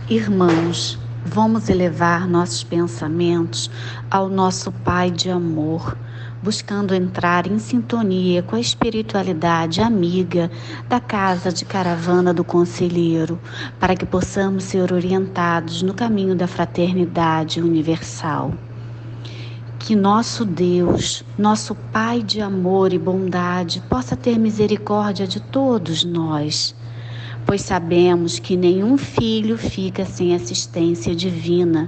Irmãos, vamos elevar nossos pensamentos ao nosso Pai de amor, buscando entrar em sintonia com a espiritualidade amiga da Casa de Caravana do Conselheiro, para que possamos ser orientados no caminho da fraternidade universal. Que nosso Deus, nosso Pai de amor e bondade, possa ter misericórdia de todos nós, pois sabemos que nenhum filho fica sem assistência divina,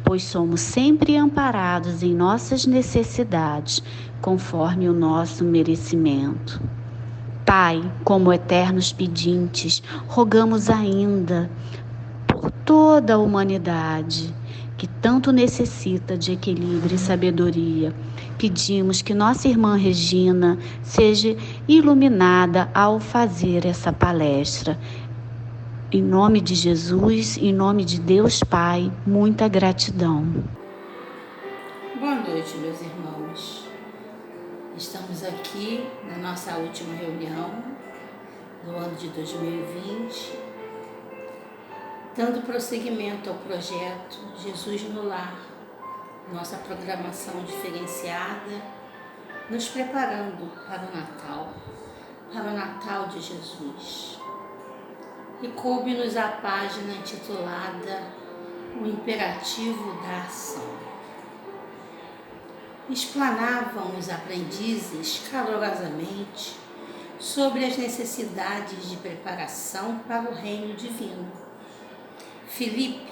pois somos sempre amparados em nossas necessidades, conforme o nosso merecimento. Pai, como eternos pedintes, rogamos ainda por toda a humanidade, que tanto necessita de equilíbrio e sabedoria. Pedimos que nossa irmã Regina seja iluminada ao fazer essa palestra. Em nome de Jesus, em nome de Deus Pai, muita gratidão. Boa noite, meus irmãos. Estamos aqui na nossa última reunião do ano de 2020, dando prosseguimento ao projeto Jesus no Lar, nossa programação diferenciada, nos preparando para o Natal de Jesus. E coube-nos a página intitulada O Imperativo da Ação. Explanavam os aprendizes calorosamente sobre as necessidades de preparação para o reino divino. Filipe,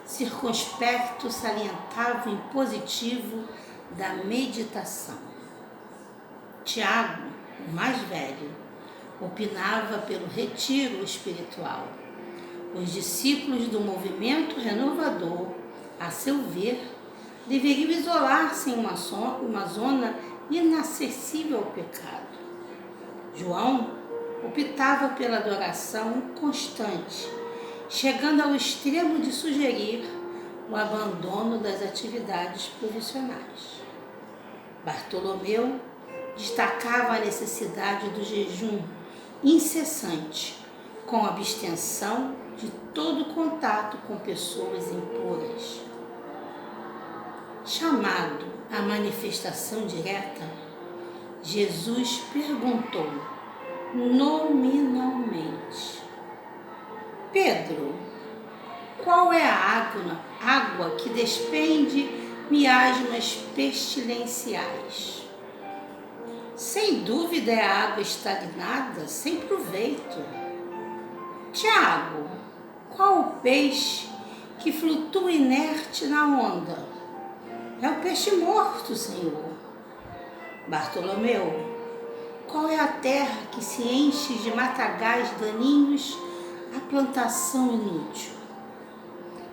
circunspecto, salientava o impositivo da meditação. Tiago, o mais velho, opinava pelo retiro espiritual. Os discípulos do movimento renovador, a seu ver, deveriam isolar-se em uma zona inacessível ao pecado. João optava pela adoração constante, chegando ao extremo de sugerir o abandono das atividades profissionais. Bartolomeu destacava a necessidade do jejum incessante, com abstenção de todo contato com pessoas impuras. Chamado à manifestação direta, Jesus perguntou nominalmente: Pedro, qual é a água que despende miasmas pestilenciais? Sem dúvida é a água estagnada, sem proveito. Tiago, qual o peixe que flutua inerte na onda? É o peixe morto, Senhor. Bartolomeu, qual é a terra que se enche de matagais daninhos à plantação inútil?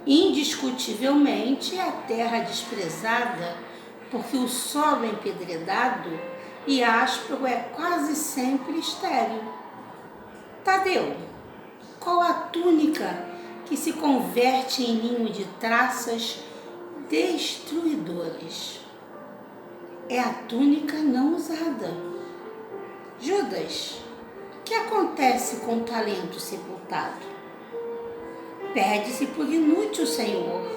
Indiscutivelmente é a terra desprezada, porque o solo empedredado e áspero é quase sempre estéril. Tadeu, qual a túnica que se converte em ninho de traças destruidoras? É a túnica não usada. Judas, o que acontece com o talento sepultado? Perde-se por inútil, Senhor.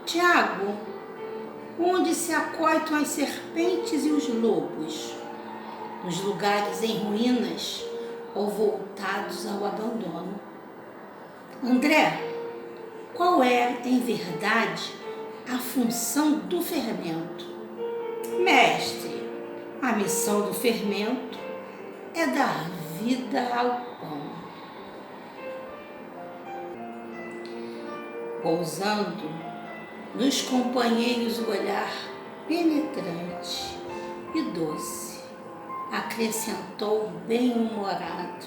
Tiago, onde se acoitam as serpentes e os lobos? Nos lugares em ruínas ou voltados ao abandono. André, qual é, em verdade, a função do fermento? Mestre, a missão do fermento é dar vida ao pão. Pousando nos companheiros o olhar penetrante e doce, acrescentou bem-humorado: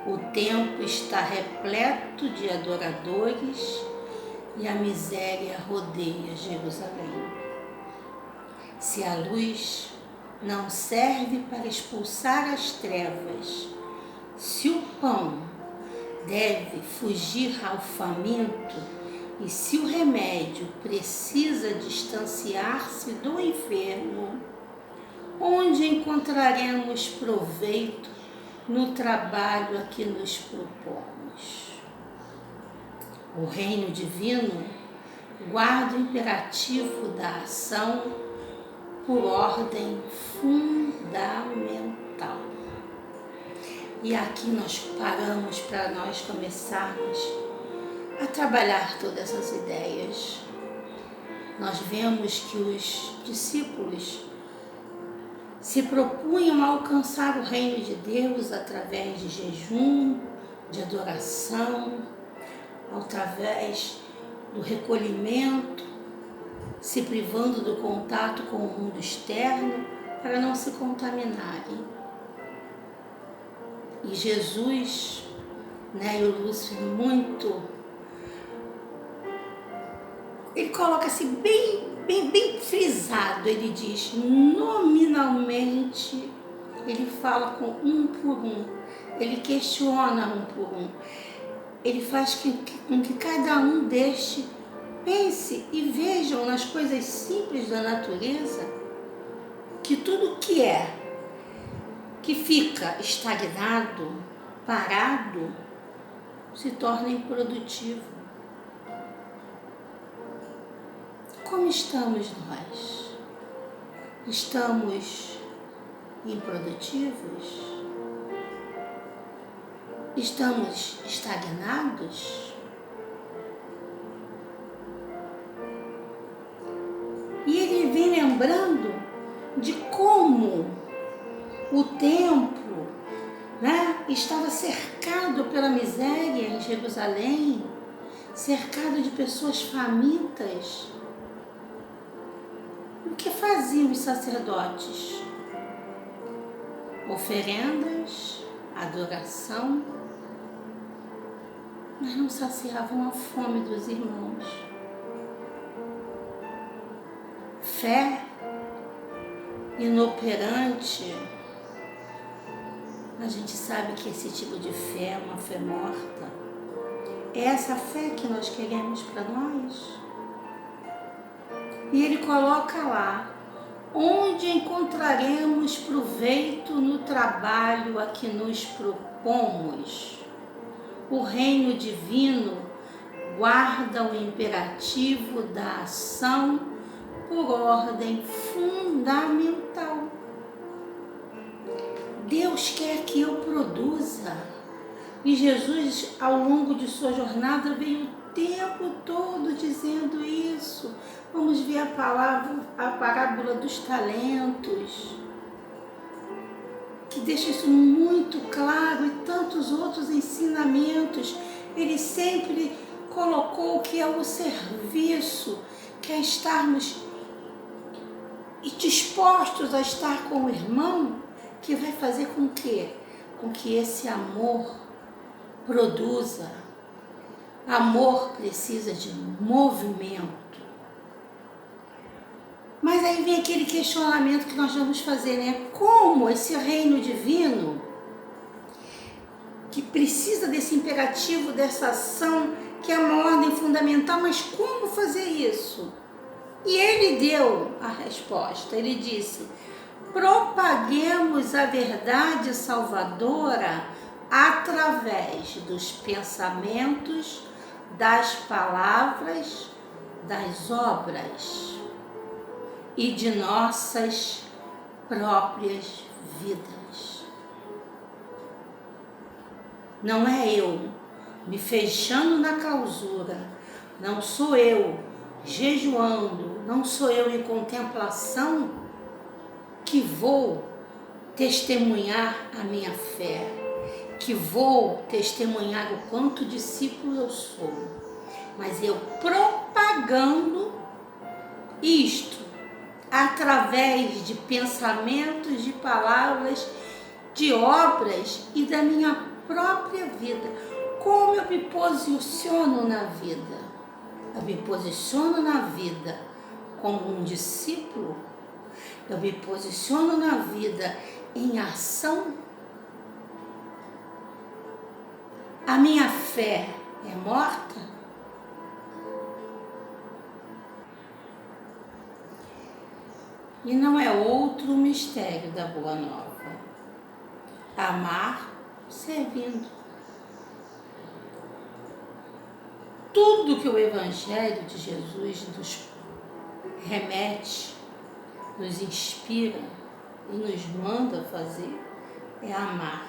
o tempo está repleto de adoradores e a miséria rodeia Jerusalém. Se a luz não serve para expulsar as trevas, se o pão deve fugir ao faminto e se o remédio precisa distanciar-se do enfermo, onde encontraremos proveito no trabalho a que nos propomos? O reino divino guarda o imperativo da ação por ordem fundamental. E aqui nós paramos para nós começarmos a trabalhar todas essas ideias. Nós vemos que os discípulos se propunham a alcançar o reino de Deus através de jejum, de adoração, através do recolhimento, se privando do contato com o mundo externo para não se contaminarem. E Jesus, e o Lúcio ele coloca assim bem frisado, ele diz, nominalmente, ele fala com um por um, ele questiona um por um, ele faz com que cada um pense e vejam nas coisas simples da natureza que tudo que fica estagnado, parado, se torna improdutivo. Como estamos nós? Estamos improdutivos? Estamos estagnados? E ele vem lembrando de como o templo, estava cercado pela miséria em Jerusalém, cercado de pessoas famintas. O que faziam os sacerdotes? Oferendas, adoração, mas não saciavam a fome dos irmãos. Fé inoperante, a gente sabe que esse tipo de fé é uma fé morta. É essa fé que nós queremos para nós? E ele coloca lá, onde encontraremos proveito no trabalho a que nos propomos. O reino divino guarda o imperativo da ação por ordem fundamental. Deus quer que eu produza. E Jesus, ao longo de sua jornada, veio o tempo todo dizendo isso. Vamos ver a parábola dos talentos, que deixa isso muito claro, e tantos outros ensinamentos. Ele sempre colocou que é o serviço, que é estarmos dispostos a estar com o irmão, que vai fazer com que esse amor produza. Amor precisa de movimento. Mas aí vem aquele questionamento que nós vamos fazer, Como esse reino divino, que precisa desse imperativo, dessa ação, que é uma ordem fundamental, mas como fazer isso? E ele deu a resposta, ele disse, propaguemos a verdade salvadora através dos pensamentos, das palavras, das obras e de nossas próprias vidas. Não é eu me fechando na clausura, não sou eu jejuando, não sou eu em contemplação que vou testemunhar a minha fé, que vou testemunhar o quanto discípulo eu sou, mas eu propagando isto através de pensamentos, de palavras, de obras e da minha própria vida. Como eu me posiciono na vida? Eu me posiciono na vida como um discípulo? Eu me posiciono na vida em ação? A minha fé é morta? E não é outro mistério da Boa Nova. Amar servindo. tudo que o Evangelho de Jesus nos remete, nos inspira e nos manda fazer é amar,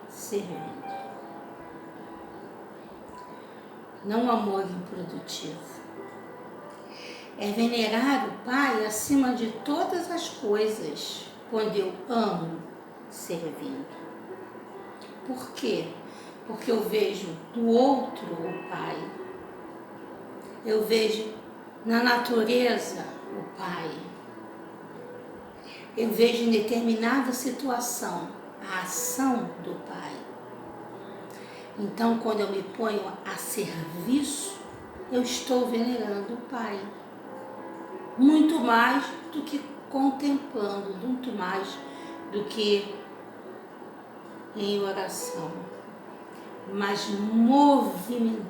servindo. Não amor improdutivo. É venerar o Pai acima de todas as coisas, quando eu amo servindo. Por quê? Porque eu vejo do outro o Pai. Eu vejo na natureza o Pai. Eu vejo em determinada situação a ação do Pai. Então, quando eu me ponho a serviço, eu estou venerando o Pai. Muito mais do que contemplando, muito mais do que em oração, mas movimentando.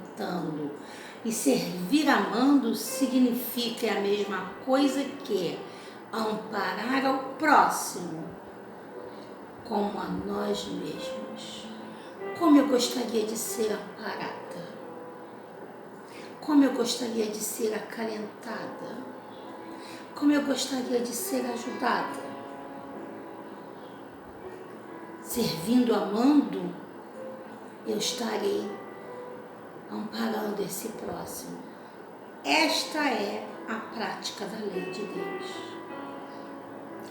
E servir amando significa a mesma coisa que amparar ao próximo como a nós mesmos. Como eu gostaria de ser amparada, como eu gostaria de ser acalentada, como eu gostaria de ser ajudada. Servindo, amando, eu estarei amparando esse próximo. Esta é a prática da lei de Deus.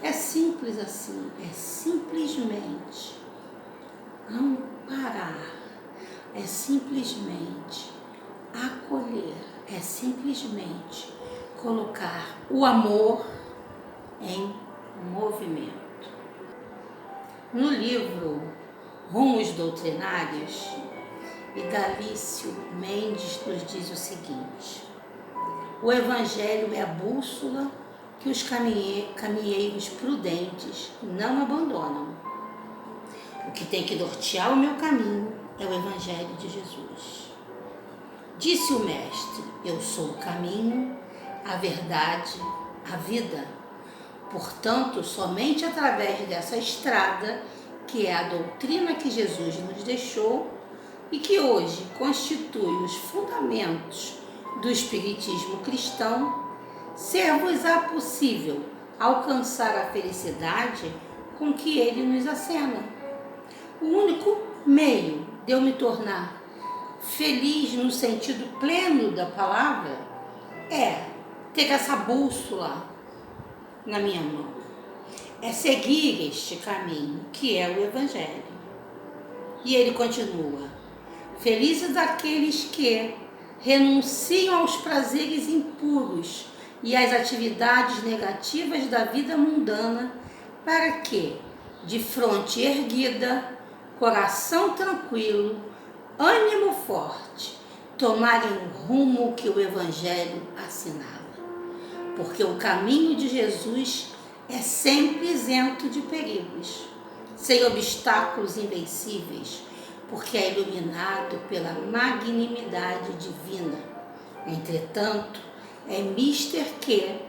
É simples assim, é simplesmente amparar, é simplesmente acolher, é simplesmente colocar o amor em movimento. No livro Rumos Doutrinários, Galício Mendes nos diz o seguinte: o Evangelho é a bússola que os caminheiros prudentes não abandonam. O que tem que nortear o meu caminho é o Evangelho de Jesus. Disse o Mestre: eu sou o caminho, a verdade, a vida. Portanto, somente através dessa estrada, que é a doutrina que Jesus nos deixou e que hoje constitui os fundamentos do espiritismo cristão, ser-vos-á possível alcançar a felicidade com que ele nos acena. O único meio de eu me tornar feliz no sentido pleno da palavra é ter essa bússola na minha mão, é seguir este caminho que é o Evangelho. E ele continua: felizes aqueles que renunciam aos prazeres impuros e às atividades negativas da vida mundana, para que, de fronte erguida, coração tranquilo, ânimo forte, tomarem o rumo que o Evangelho assinala. Porque o caminho de Jesus é sempre isento de perigos, sem obstáculos invencíveis, porque é iluminado pela magnanimidade divina. Entretanto, é mister que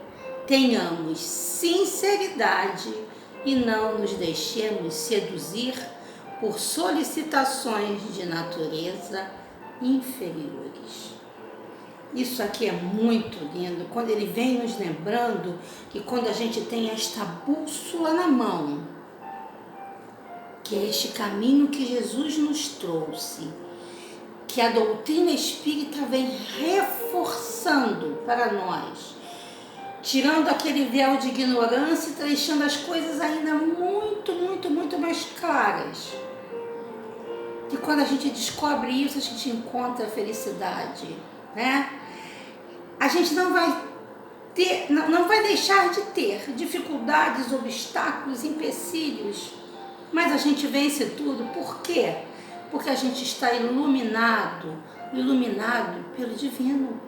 tenhamos sinceridade e não nos deixemos seduzir por solicitações de natureza inferiores. Isso aqui é muito lindo, quando ele vem nos lembrando que quando a gente tem esta bússola na mão, que é este caminho que Jesus nos trouxe, que a doutrina espírita vem reforçando para nós, tirando aquele véu de ignorância e deixando as coisas ainda muito mais claras. E quando a gente descobre isso, a gente encontra a felicidade, né? A gente não vai deixar de ter dificuldades, obstáculos, empecilhos, mas a gente vence tudo. Por quê? Porque a gente está iluminado pelo divino,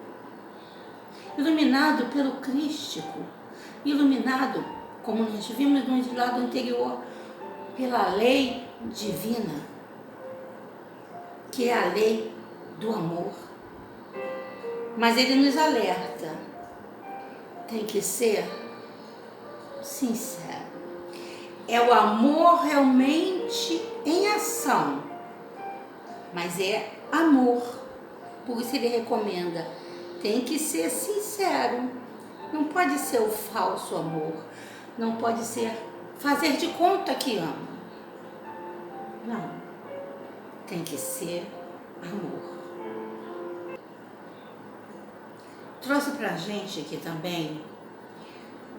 iluminado pelo crístico, iluminado, como nós vimos no lado anterior, pela lei divina, que é a lei do amor. Mas ele nos alerta, tem que ser sincero. É o amor realmente em ação, mas é amor, Por isso ele recomenda, tem que ser sincero. Não pode ser o falso amor. Não pode ser fazer de conta que ama. Não. Tem que ser amor. Trouxe pra gente aqui também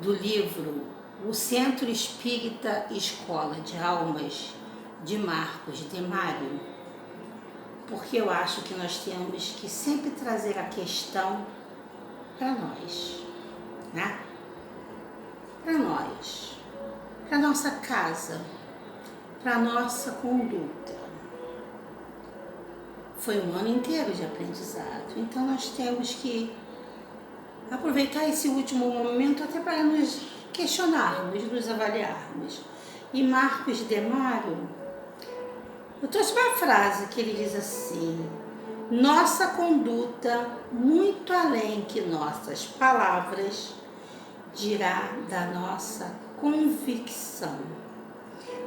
do livro O Centro Espírita Escola de Almas, de Marcos Demário, porque eu acho que nós temos que sempre trazer a questão para nós, né? Para nós, para nossa casa, para nossa conduta. Foi um ano inteiro de aprendizado, então nós temos que aproveitar esse último momento até para nos questionarmos, nos avaliarmos. E Marcos Demário, eu trouxe uma frase que ele diz assim: nossa conduta, muito além que nossas palavras, dirá da nossa convicção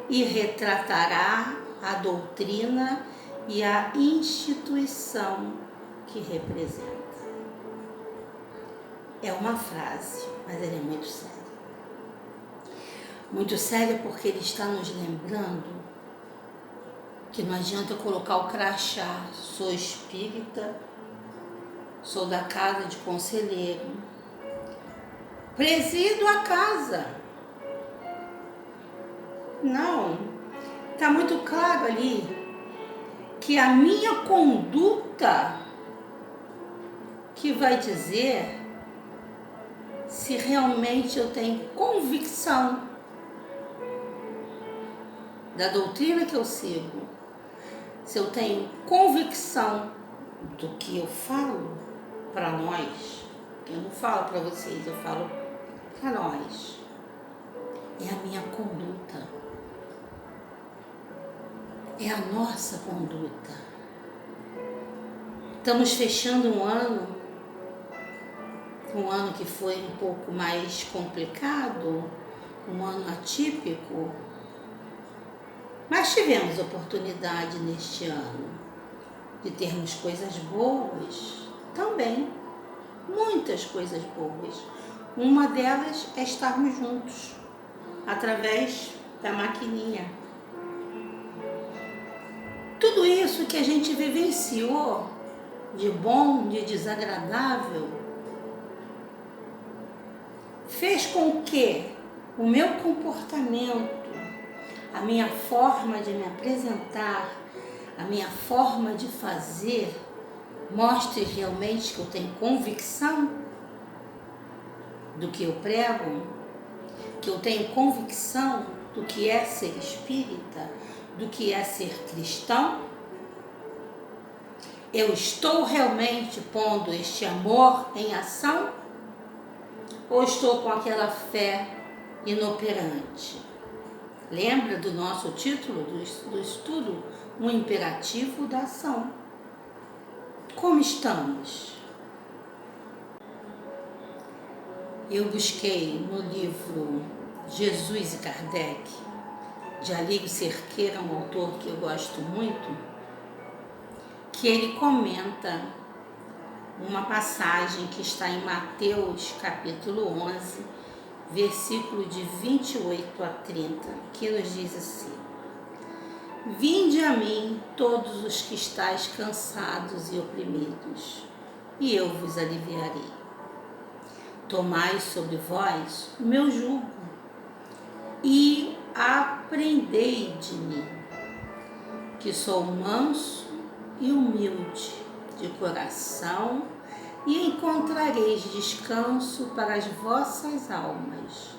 e retratará a doutrina e a instituição que representa. É uma frase, mas ela é muito séria. Muito séria porque ele está nos lembrando que não adianta colocar o crachá, sou espírita, sou da casa de conselheiro, presido a casa. Não, está muito claro ali que a minha conduta que vai dizer se realmente eu tenho convicção da doutrina que eu sigo, se eu tenho convicção do que eu falo para nós, eu não falo para vocês, eu falo para nós, é a minha conduta, é a nossa conduta. Estamos fechando um ano que foi um pouco mais complicado, um ano atípico, mas tivemos oportunidade neste ano de termos coisas boas também, muitas coisas boas. Uma delas é estarmos juntos, através da maquininha. Tudo isso que a gente vivenciou, de bom, de desagradável, fez com que o meu comportamento, a minha forma de me apresentar, a minha forma de fazer, mostre realmente que eu tenho convicção do que eu prego, que eu tenho convicção do que é ser espírita, do que é ser cristão. Eu estou realmente pondo este amor em ação ou estou com aquela fé inoperante? Lembra do nosso título do estudo? Um imperativo da ação. Como estamos? Eu busquei no livro Jesus e Kardec, de Alírio Cerqueira, um autor que eu gosto muito, que ele comenta uma passagem que está em Mateus capítulo 11, versículo de 28 a 30, que nos diz assim: vinde a mim todos os que estáis cansados e oprimidos, e eu vos aliviarei. Tomai sobre vós o meu jugo e aprendei de mim, que sou manso e humilde de coração, e encontrareis descanso para as vossas almas,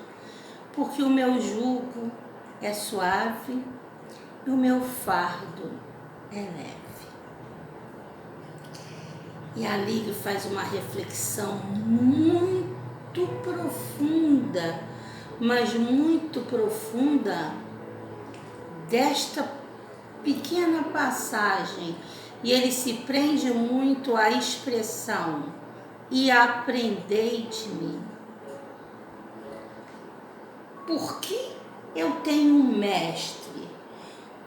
porque o meu jugo é suave e o meu fardo é leve. E ali ele faz uma reflexão muito profunda, mas muito profunda, desta pequena passagem. E ele se prende muito à expressão, e aprendei de mim. Por que eu tenho um mestre?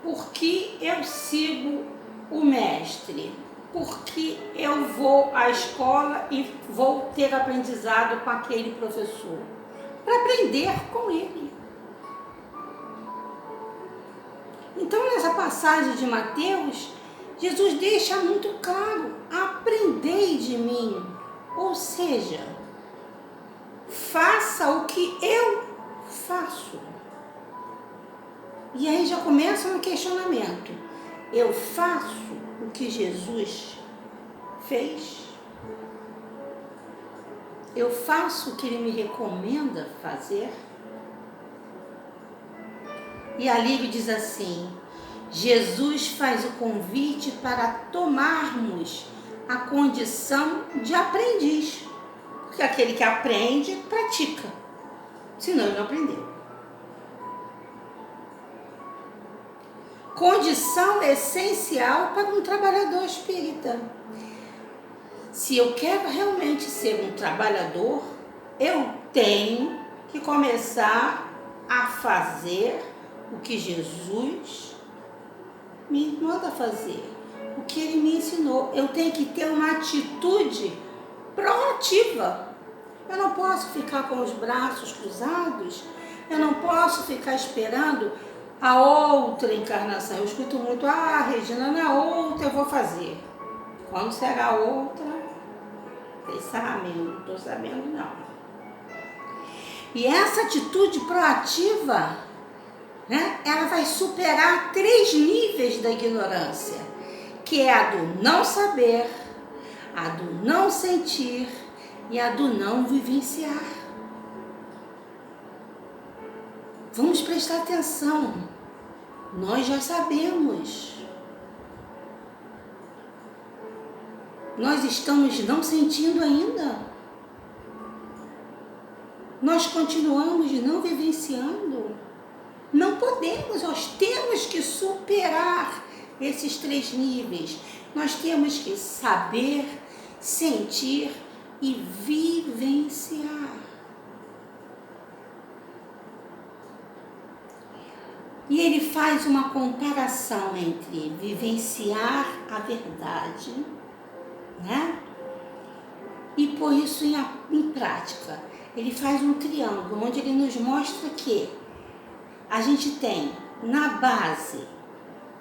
Por que eu sigo o mestre? porque eu vou à escola e vou ter aprendizado com aquele professor. Para aprender com ele. Então, nessa passagem de Mateus, Jesus deixa muito claro: aprendei de mim. Ou seja, faça o que eu faço. E aí já começa um questionamento. Eu faço o que Jesus fez? Eu faço o que ele me recomenda fazer? E ali ele diz assim: Jesus faz o convite para tomarmos a condição de aprendiz. Porque aquele que aprende, pratica. Senão ele não aprendeu. Condição essencial para um trabalhador espírita. Se eu quero realmente ser um trabalhador, eu tenho que começar a fazer o que Jesus me manda fazer, o que ele me ensinou. Eu tenho que ter uma atitude proativa. Eu não posso ficar com os braços cruzados, eu não posso ficar esperando a outra encarnação. Eu escuto muito: Regina, na outra eu vou fazer. Quando será a outra? Não estou sabendo não. E essa atitude proativa, né, ela vai superar 3 níveis da ignorância, que é a do não saber, a do não sentir e a do não vivenciar. Vamos prestar atenção. Nós já sabemos. Nós estamos não sentindo ainda. Nós continuamos não vivenciando. Não podemos, nós temos que superar esses 3 níveis. Nós temos que saber, sentir e vivenciar. E ele faz uma comparação entre vivenciar a verdade, né? E pôr isso em prática. Ele faz um triângulo, onde ele nos mostra que a gente tem na base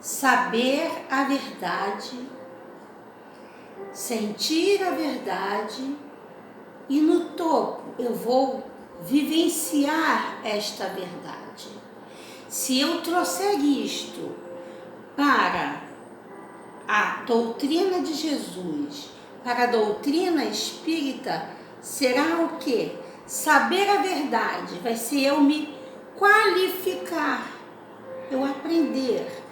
saber a verdade, sentir a verdade, e no topo eu vou vivenciar esta verdade. Se eu trouxer isto para a doutrina de Jesus, para a doutrina espírita, será o quê? Saber a verdade vai ser eu me qualificar, eu aprender,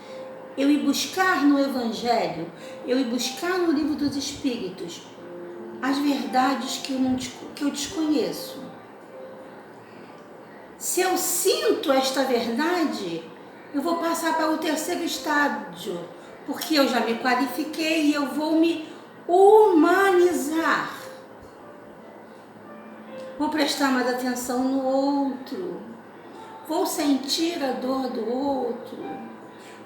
eu ir buscar no Evangelho, eu ir buscar no Livro dos Espíritos as verdades que eu desconheço. Se eu sinto esta verdade, eu vou passar para o 3º estágio, porque eu já me qualifiquei e eu vou me humanizar. Vou prestar mais atenção no outro, vou sentir a dor do outro,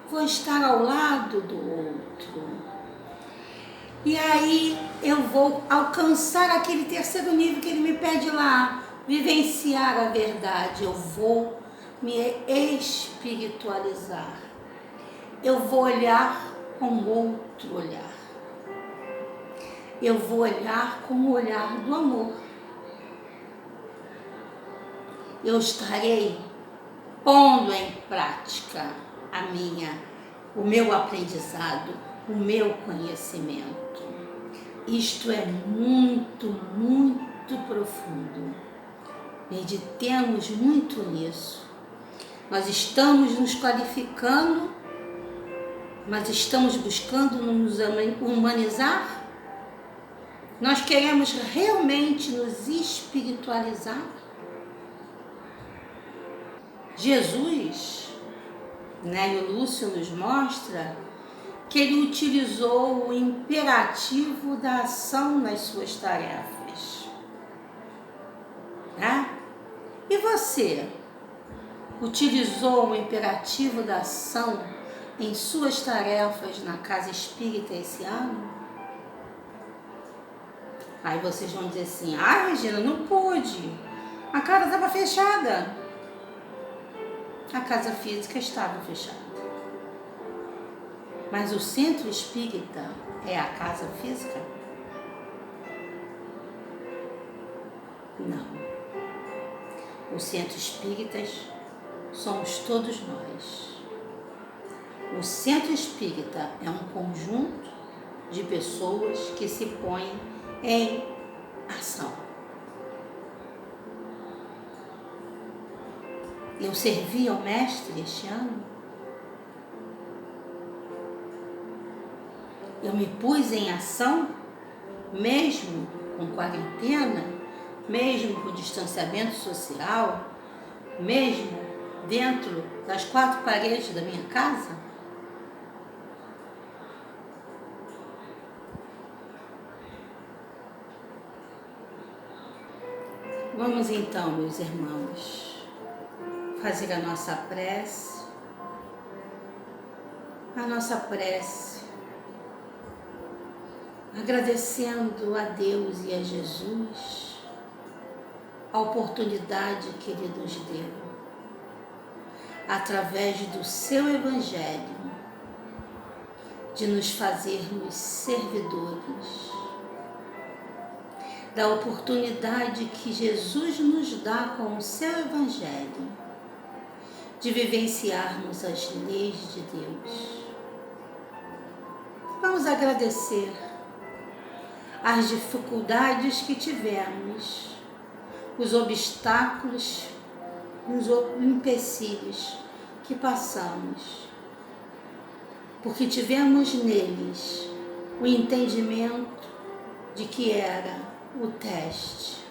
vou estar ao lado do outro. E aí eu vou alcançar aquele 3º nível que ele me pede lá, vivenciar a verdade. Eu vou me espiritualizar. Eu vou olhar com outro olhar. Eu vou olhar com o olhar do amor. Eu estarei pondo em prática o meu aprendizado, o meu conhecimento. Isto é muito, muito profundo. Meditemos muito nisso. Nós estamos nos qualificando, mas estamos buscando nos humanizar? Nós queremos realmente nos espiritualizar? Jesus, né, e o Lúcio nos mostra que ele utilizou o imperativo da ação nas suas tarefas. Né? E você utilizou o imperativo da ação em suas tarefas na casa espírita esse ano? Aí vocês vão dizer assim, Regina, não pude. A casa estava fechada. A casa física estava fechada. Mas o centro espírita é a casa física? Não. Os centros espíritas somos todos nós. O centro espírita é um conjunto de pessoas que se põem em ação. Eu servi ao Mestre este ano. Eu me pus em ação, mesmo com quarentena, mesmo com distanciamento social, mesmo dentro das 4 paredes da minha casa. Vamos então, meus irmãos, fazer a nossa prece. Agradecendo a Deus e a Jesus a oportunidade que Ele nos deu, através do seu Evangelho, de nos fazermos servidores, da oportunidade que Jesus nos dá com o seu Evangelho, de vivenciarmos as leis de Deus. Vamos agradecer as dificuldades que tivemos, os obstáculos, os empecilhos que passamos, porque tivemos neles o entendimento de que era o teste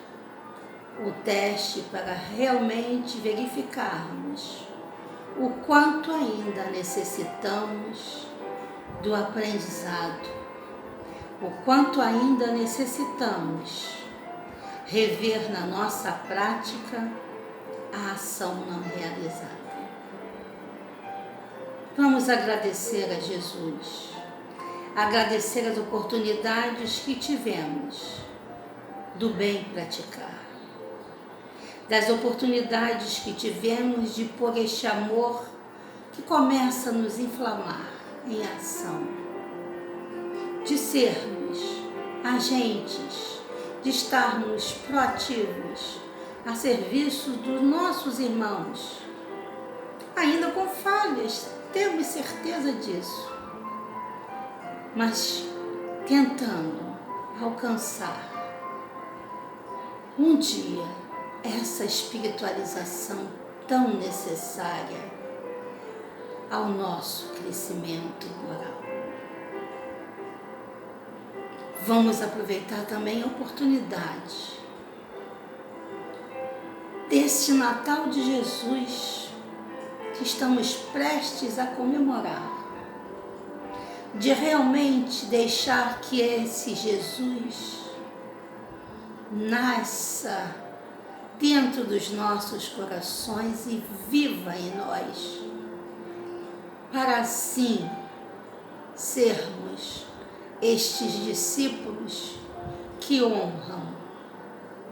para realmente verificarmos o quanto ainda necessitamos do aprendizado, o quanto ainda necessitamos rever na nossa prática a ação não realizada. Vamos agradecer a Jesus, agradecer as oportunidades que tivemos do bem praticar, das oportunidades que tivemos de pôr este amor que começa a nos inflamar em ação, de sermos agentes, de estarmos proativos a serviço dos nossos irmãos, ainda com falhas, temos certeza disso, mas tentando alcançar um dia essa espiritualização tão necessária ao nosso crescimento moral. Vamos aproveitar também a oportunidade deste Natal de Jesus que estamos prestes a comemorar, de realmente deixar que esse Jesus nasça dentro dos nossos corações e viva em nós, para assim sermos estes discípulos que honram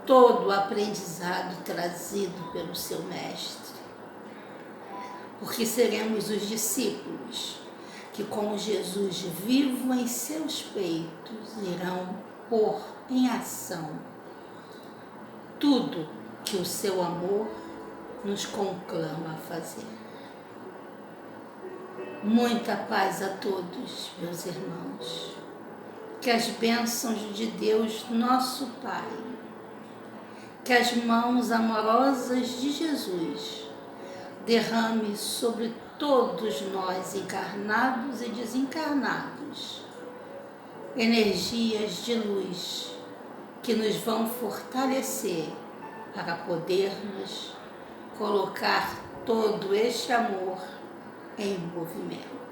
todo o aprendizado trazido pelo seu Mestre. Porque seremos os discípulos que, com Jesus vivo em seus peitos, irão pôr em ação tudo que o seu amor nos conclama a fazer. Muita paz a todos, meus irmãos. Que as bênçãos de Deus, nosso Pai, que as mãos amorosas de Jesus derrame sobre todos nós, encarnados e desencarnados, energias de luz que nos vão fortalecer para podermos colocar todo este amor em movimento.